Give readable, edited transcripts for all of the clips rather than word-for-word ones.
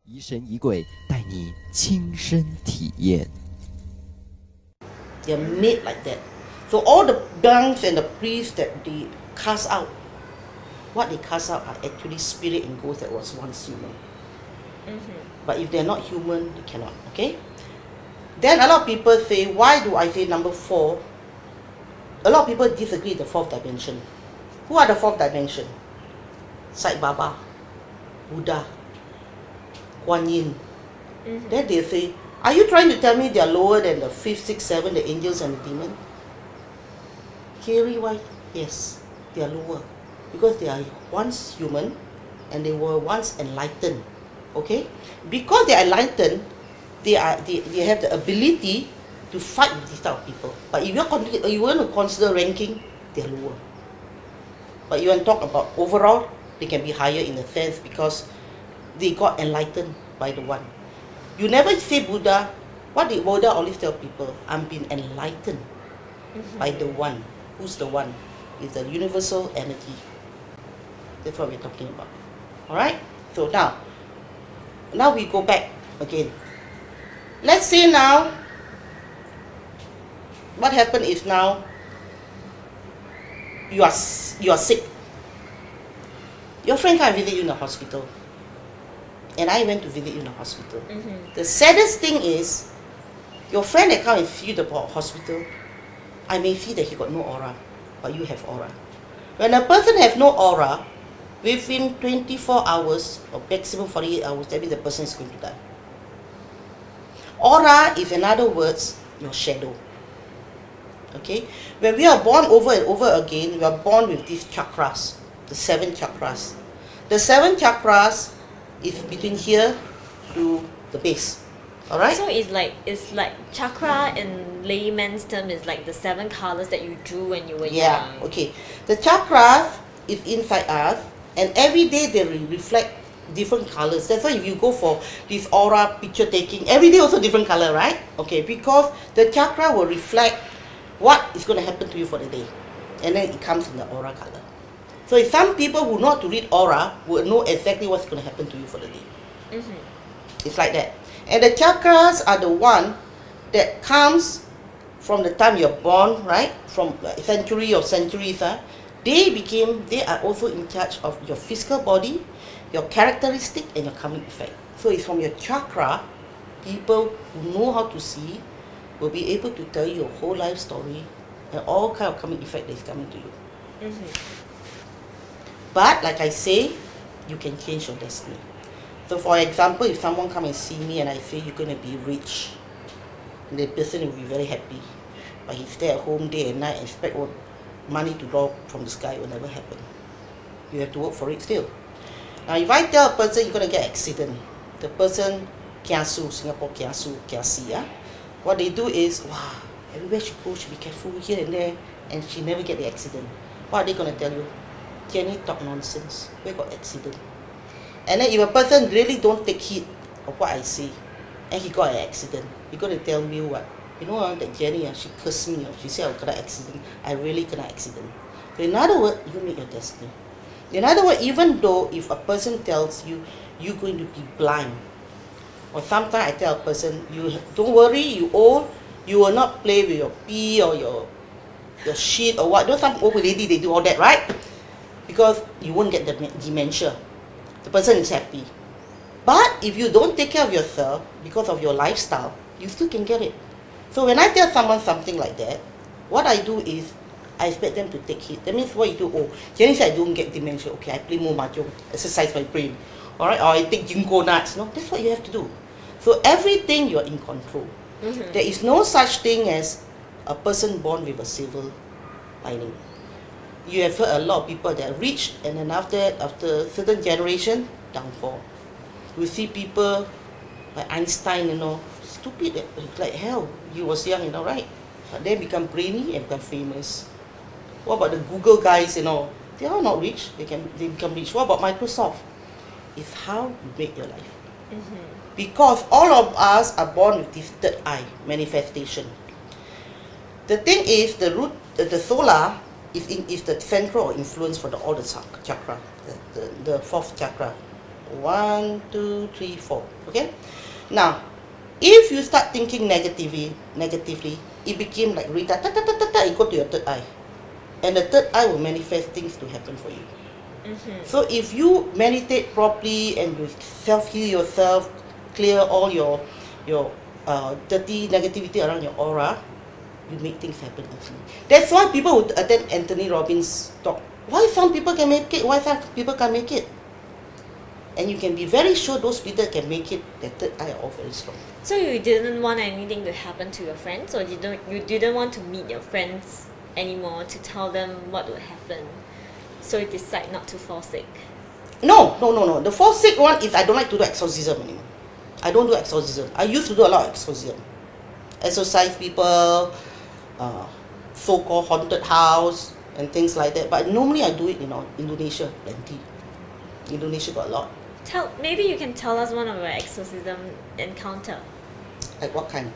疑神疑鬼带你亲身体验。 They're made like that. So all the monks and the priests that they cast out, what they cast out are actually spirit and ghosts that was once human. But if they're not human, they cannot. Okay? Then a lot of people say, why do I say number 4? A lot of people disagree the 4th dimension. Who are the 4th dimension? Sai Baba, Buddha, Kuan Yin. Then they say, are you trying to tell me they are lower than the 5th, 6th, 7th, the angels and the demon? Theory why? Yes, they are lower. Because they are once human and they were once enlightened. Okay? Because they are enlightened, they have the ability to fight with these type of people. But if you want to consider ranking, they are lower. But you want to talk about overall, they can be higher in a sense because they got enlightened by the one. You never say Buddha. What did Buddha always tell people? I'm being enlightened by the one. Who's the one? It's the universal energy. That's what we're talking about. Alright? So now we go back again. Let's say now, what happened is now you are sick. Your friend can't visit you in the hospital. And I went to visit you in the hospital. The saddest thing is, your friend that come and see you in the hospital, I may see that he got no aura, but you have aura. When a person has no aura, within 24 hours or maximum 48 hours, that means the person is going to die. Aura is, in other words, your shadow. Okay? When we are born over and over again, we are born with these chakras, the 7 chakras. The 7 chakras is between here to the base. Alright? So it's like chakra in layman's term is like the 7 colors that you drew when you were young. Okay. The chakras is inside us, and every day they reflect different colors. That's why if you go for this aura picture taking, every day also different color, right? Okay, because the chakra will reflect what is going to happen to you for the day, and then it comes in the aura color. So if some people who know how to read aura will know exactly what's going to happen to you for the day. It's like that. And the chakras are the one that comes from the time you're born, right? From century of centuries. They are also in charge of your physical body, your characteristic, and your karmic effect. So it's from your chakra, people who know how to see will be able to tell you your whole life story and all kind of karmic effect that is coming to you. But like I say, you can change your destiny. So for example, if someone come and see me and I say you're going to be rich, the person will be very happy. But he stay at home day and night and expect money to drop from the sky. It will never happen. You have to work for it still. Now if I tell a person you're going to get accident, the person kiasu, Singapore kiasi, what they do is, wow, everywhere she goes, she be careful here and there, and she never get the accident. What are they going to tell you? Jenny talk nonsense. Where got accident? And then if a person really don't take heed of what I say, and he got an accident, you're going to tell me what? You know that Jenny, she cursed me. She said I got an accident. I really got an accident. So in other words, you make your destiny. In other words, even though if a person tells you you're going to be blind, or sometimes I tell a person, you don't worry, you old, you will not play with your pee or your shit or what. Those some old lady, they do all that, right? Because you won't get the dementia. The person is happy. But if you don't take care of yourself because of your lifestyle, you still can get it. So when I tell someone something like that, what I do is I expect them to take heed. That means what you do, oh, Jenny said I don't get dementia. Okay, I play more mahjong, exercise my brain. Alright, or I take ginkgo nuts. No, that's what you have to do. So everything you're in control. There is no such thing as a person born with a silver lining. You have heard a lot of people that are rich, and then after a certain generation, downfall. We see people like Einstein, stupid like hell. He was young, right? But then become brainy and become famous. What about the Google guys, They are not rich. They become rich. What about Microsoft? It's how you make your life. Because all of us are born with this third eye manifestation. The thing is, the root, the solar is the central influence for all the chakra, the 4th chakra, 1, 2, 3, 4. Okay? Now, if you start thinking negatively, it became like Rita, it go to your third eye. And the third eye will manifest things to happen for you. So if you meditate properly and you self-heal yourself, clear all your dirty negativity around your aura, you make things happen easily. That's why people would attend Anthony Robbins' talk. Why some people can make it, why some people can't make it? And you can be very sure those people can make it, their third eye are all very strong. So you didn't want anything to happen to your friends, or you didn't want to meet your friends anymore to tell them what would happen? So you decide not to fall sick? No. The fall sick one is I don't like to do exorcism anymore. I don't do exorcism. I used to do a lot of exorcism. Exorcise people, so-called haunted house and things like that. But normally I do it in Indonesia, plenty. Indonesia got a lot. Maybe you can tell us one of your exorcism encounter. Like what kind?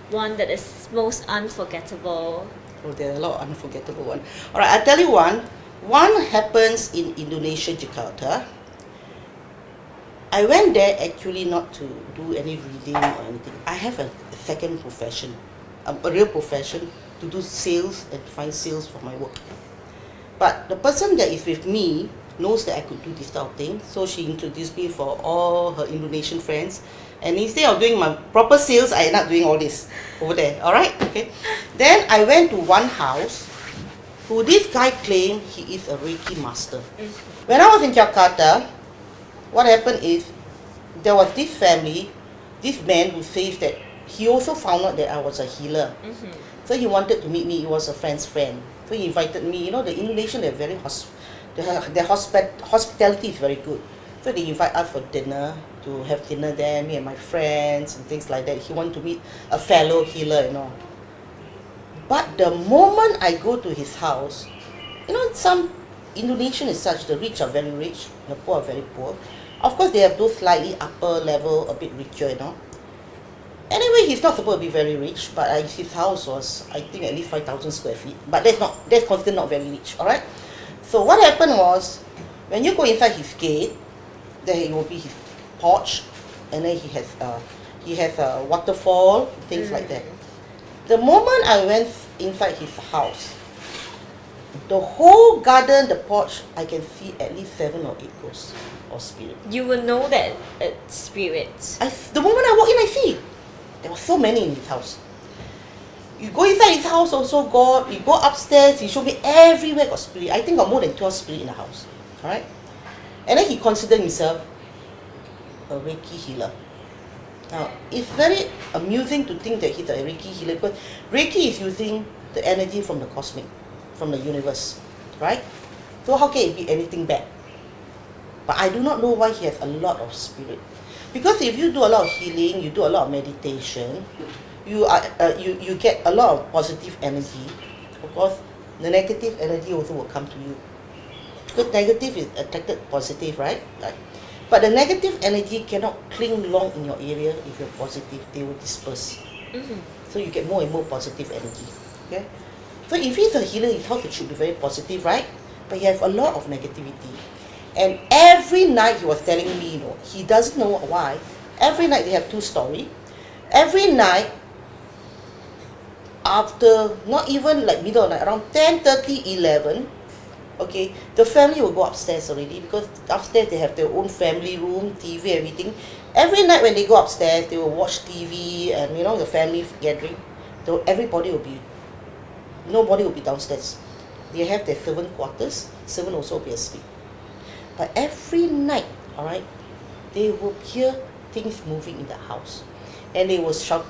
One that is most unforgettable. Oh, there are a lot of unforgettable ones. Alright, I'll tell you one. One happens in Indonesia, Jakarta. I went there actually not to do any reading or anything. I have a second profession, a real profession, to do sales and find sales for my work. But the person that is with me knows that I could do this type of thing, so she introduced me for all her Indonesian friends. And instead of doing my proper sales, I end up doing all this over there. Alright? Okay. Then I went to one house who this guy claimed he is a Reiki master. When I was in Jakarta, what happened is there was this family, this man who says that he also found out that I was a healer. So he wanted to meet me. He was a friend's friend. So he invited me. You know, the Indonesian, they're very their hospitality is very good. So they invite us for dinner, to have dinner there, me and my friends and things like that. He wanted to meet a fellow healer and all. But the moment I go to his house, you know, some Indonesian is such, the rich are very rich, the poor are very poor. Of course, they have those slightly upper level, a bit richer, you know. Anyway, he's not supposed to be very rich, but his house was, I think, at least 5,000 square feet. But that's considered not very rich, alright? So what happened was, when you go inside his gate, there will be his porch, and then he has a waterfall, things like that. The moment I went inside his house, the whole garden, the porch, I can see at least 7 or 8 ghosts or spirits. You will know that it's spirits. The moment I walk in, I see. There were so many in his house. You go inside his house also got, you go upstairs, he showed me everywhere got spirit. I think got more than 12 spirits in the house. Alright? And then he considered himself a Reiki healer. Now, it's very amusing to think that he's a Reiki healer, because Reiki is using the energy from the cosmic, from the universe, right? So how can it be anything bad? But I do not know why he has a lot of spirit. Because if you do a lot of healing, you do a lot of meditation, you get a lot of positive energy. Of course, the negative energy also will come to you. Because negative is attracted positive, right? But the negative energy cannot cling long in your area if you're positive. They will disperse. So you get more and more positive energy. Okay? So if he's a healer, his house should be very positive, right? But he has a lot of negativity. And every night he was telling me, you know, he doesn't know why. Every night they have 2 stories. Every night, after, not even like middle of the night, around 10:30, 11, okay, the family will go upstairs already, because upstairs they have their own family room, TV, everything. Every night when they go upstairs, they will watch TV and, you know, the family gathering. So everybody will be, nobody will be downstairs. They have their servant quarters, servant also will be asleep. But every night, alright, they will hear things moving in the house. And they will shout,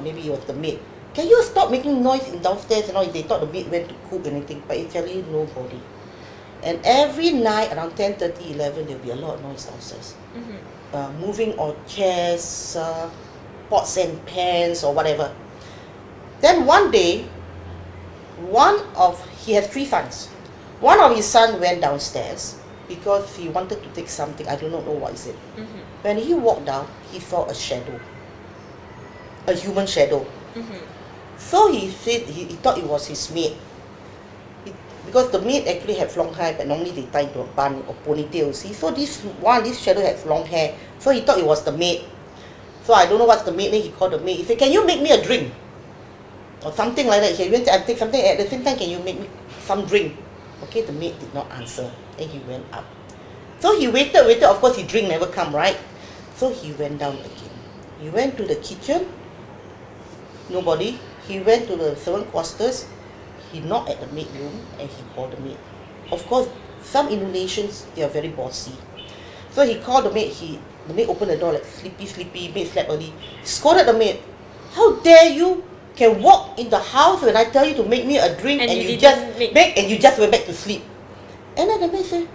maybe it was the maid, can you stop making noise in downstairs? You know, they thought the maid went to cook anything, but actually nobody. And every night around 10:30, 11, there will be a lot of noise downstairs. Moving or chairs, pots and pans or whatever. Then one day, he has 3 sons. One of his sons went downstairs because he wanted to take something. I do not know what is it. When he walked down, he saw a shadow, a human shadow. So he said he thought it was his mate. because the maid actually have long hair, but normally they tie into a bun or ponytail, see. So this shadow has long hair, so he thought it was the maid. So I don't know what's the maid name. He called the maid. He said, "Can you make me a drink?" Or something like that. He went to take something at the same time. Can you make me some drink? Okay, the maid did not answer. Then he went up. So he waited. Of course, his drink never come, right? So he went down again. He went to the kitchen. Nobody. He went to the servant quarters. He knocked at the maid room and he called the maid. Of course, some Indonesians, they are very bossy. So he called the maid. The maid opened the door like sleepy. Maid slept early. Scolded the maid. "How dare you can walk in the house when I tell you to make me a drink and you just make and you just went back to sleep." And then the maid said,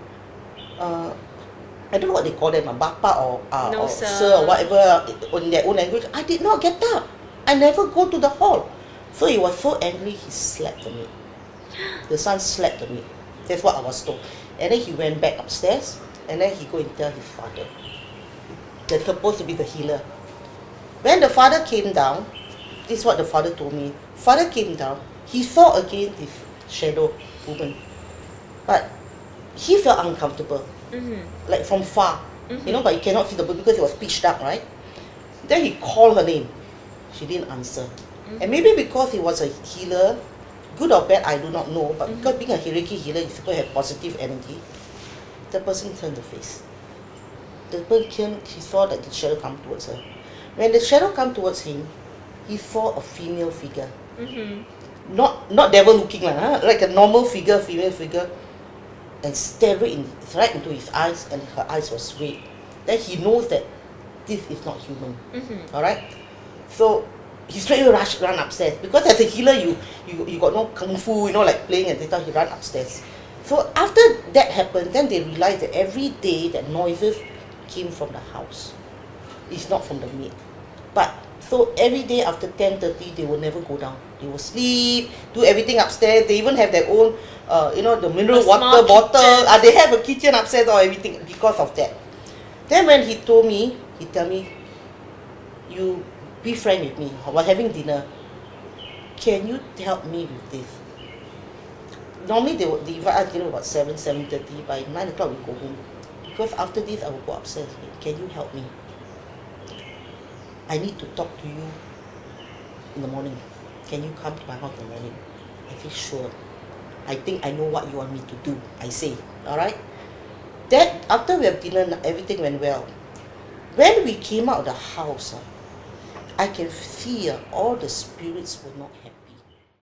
I don't know what they call them, a bapa or sir or whatever in their own language. "I did not get up. I never go to the hall." So he was so angry, he slapped the maid. The son slapped the maid. That's what I was told. And then he went back upstairs, and then he go and tell his father. That's supposed to be the healer. When the father came down, this is what the father told me. Father came down, he saw again this shadow woman. But he felt uncomfortable, like from far, you know, but you cannot see the book because it was pitch dark, right? Then he called her name. She didn't answer. And maybe because he was a healer, good or bad, I do not know, but because being a Reiki healer, you're supposed to have positive energy, the person turned the face. The person, he saw that the shadow come towards her. When the shadow come towards him, he saw a female figure. Not devil looking, like a normal figure, female figure, and stared right into his eyes, and her eyes was red. Then he knows that this is not human. Alright? So he straight away run upstairs. Because as a healer, you got no kung fu, you know, like playing and data, he run upstairs. So after that happened, then they realized that every day that noises came from the house. It's not from the maid. But so every day after 10:30, they will never go down. They will sleep, do everything upstairs. They even have their own, the mineral water bottle. They have a kitchen upstairs or everything because of that. Then when he told me, he tell me, "You be frank with me. While having dinner, can you help me with this?" Normally they invite us dinner about 7:30. By 9 o'clock we go home. Because after this I will go upstairs. "Can you help me? I need to talk to you in the morning. Can you come to my house in the morning?" I say, "Sure. I think I know what you want me to do." I say, alright. Then after we have dinner, everything went well. When we came out of the house, I can see all the spirits were not happy.